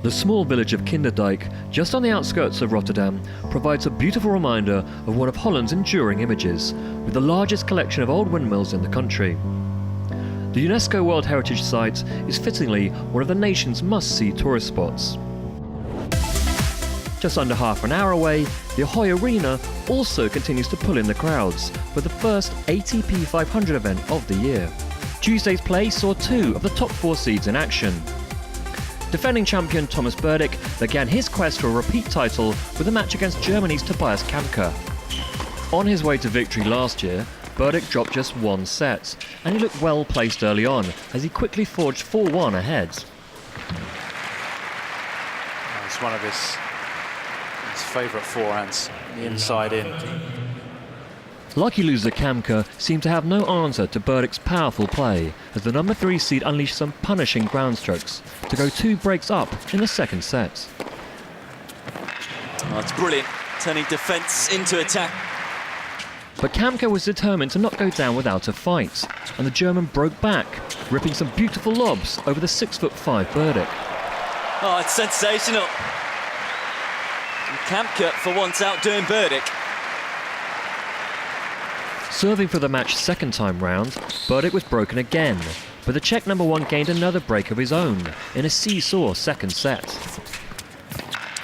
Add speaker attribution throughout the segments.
Speaker 1: The small village of Berdych, just on the outskirts of Rotterdam, provides a beautiful reminder of one of Holland's enduring images, with the largest collection of old windmills in the country. The UNESCO World Heritage Site is fittingly one of the nation's must-see tourist spots. Just under half an hour away, the Ahoy Arena also continues to pull in the crowds for the first ATP 500 event of the year. Tuesday's play saw two of the top four seeds in action. Defending champion Thomas Berdych began his quest for a repeat title with a match against Germany's Tobias Kamke. On his way to victory last year, Berdych dropped just one set, and he looked well placed early on as he quickly forged 4-1 ahead.
Speaker 2: It's one of his favourite forehands, the inside in.
Speaker 1: Lucky loser Kamke seemed to have no answer to Berdych's powerful play as the number 3 seed unleashed some punishing ground strokes to go 2 breaks up in the second set.
Speaker 3: Oh, that's brilliant, turning defence into attack.
Speaker 1: But Kamke was determined to not go down without a fight, and the German broke back, ripping some beautiful lobs over the 6'5" Berdych.
Speaker 3: Oh, it's sensational. And Kamke for once outdoing Berdych.
Speaker 1: Serving for the match second time round, Berdych was broken again, but the Czech number 1 gained another break of his own in a seesaw second set.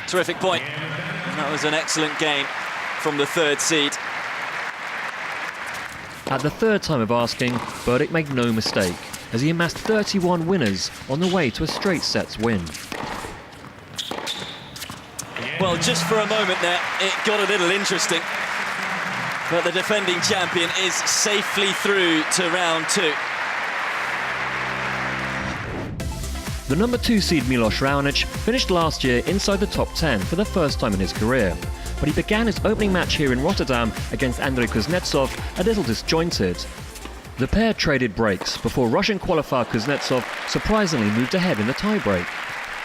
Speaker 3: Terrific point. And that was an excellent game from the third seed.
Speaker 1: At the third time of asking, Berdych made no mistake, as he amassed 31 winners on the way to a straight sets win.
Speaker 3: Well, just for a moment there, it got a little interesting. But the defending champion is safely through to round 2.
Speaker 1: The number 2 seed Milos Raonic finished last year inside the top 10 for the first time in his career, but he began his opening match here in Rotterdam against Kuznetsov a little disjointed. The pair traded breaks before Russian qualifier Kuznetsov surprisingly moved ahead in the tiebreak.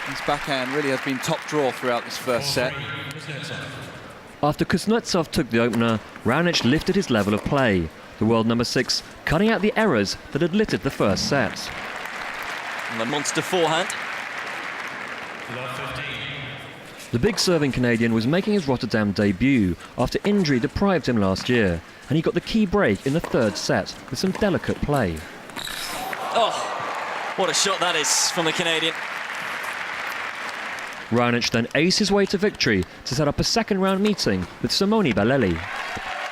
Speaker 4: His backhand really has been top draw throughout this first set.
Speaker 1: After Kuznetsov took the opener, Raonic lifted his level of play, the world number 6 cutting out the errors that had littered the first set.
Speaker 3: And the monster forehand.
Speaker 1: The big serving Canadian was making his Rotterdam debut after injury deprived him last year, and he got the key break in the third set with some delicate play.
Speaker 3: Oh, what a shot that is from the Canadian.
Speaker 1: Raonic then aced his way to victory to set up a second round meeting with Simone Bellelli.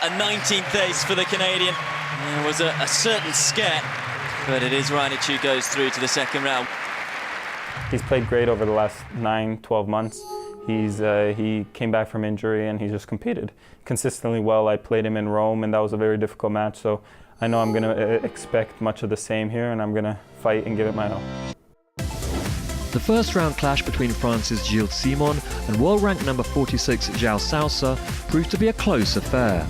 Speaker 3: A 19th ace for the Canadian. There was a certain scare, but it is Raonic who goes through to the second round.
Speaker 5: He's played great over the last 9-12 months. He came back from injury and he's just competed consistently well. I played him in Rome and that was a very difficult match, so I know I'm going to expect much of the same here and I'm going to fight and give it my all.
Speaker 1: The first round clash between France's Gilles Simon and world rank number 46 João Sousa proved to be a close affair.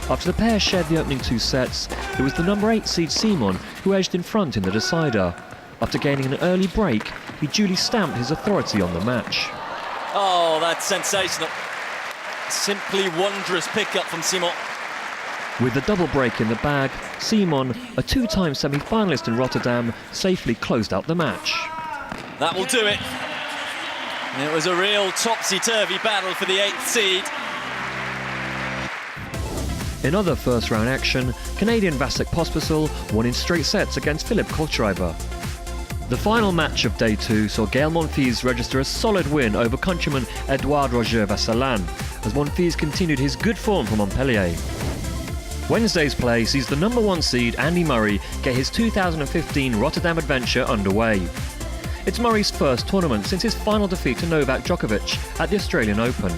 Speaker 1: After the pair shared the opening 2 sets, it was the number 8 seed Simon who edged in front in the decider. After gaining an early break, he duly stamped his authority on the match.
Speaker 3: Oh, that's sensational. Simply wondrous pickup from Simon.
Speaker 1: With the double break in the bag, Simon, a 2-time semi-finalist in Rotterdam, safely closed out the match.
Speaker 3: That will do it. It was a real topsy-turvy battle for the 8th seed.
Speaker 1: In other first-round action, Canadian Vasek Pospisil won in straight sets against Filip Kohlschreiber. The final match of day 2 saw Gael Monfils register a solid win over countryman Edouard Roger Vasselin, as Monfils continued his good form from Montpellier. Wednesday's play sees the number 1 seed Andy Murray get his 2015 Rotterdam adventure underway. It's Murray's first tournament since his final defeat to Novak Djokovic at the Australian Open.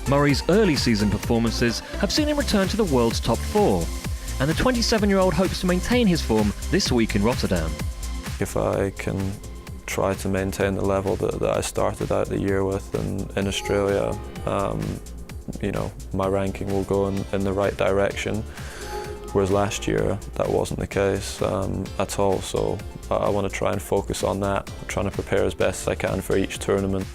Speaker 1: Murray's early season performances have seen him return to the world's top 4, and the 27-year-old hopes to maintain his form this week in Rotterdam.
Speaker 6: If I can try to maintain the level that I started out the year with in Australia, you know, my ranking will go in the right direction. Whereas last year, that wasn't the case at all, so I want to try and focus on that, trying to prepare as best as I can for each tournament.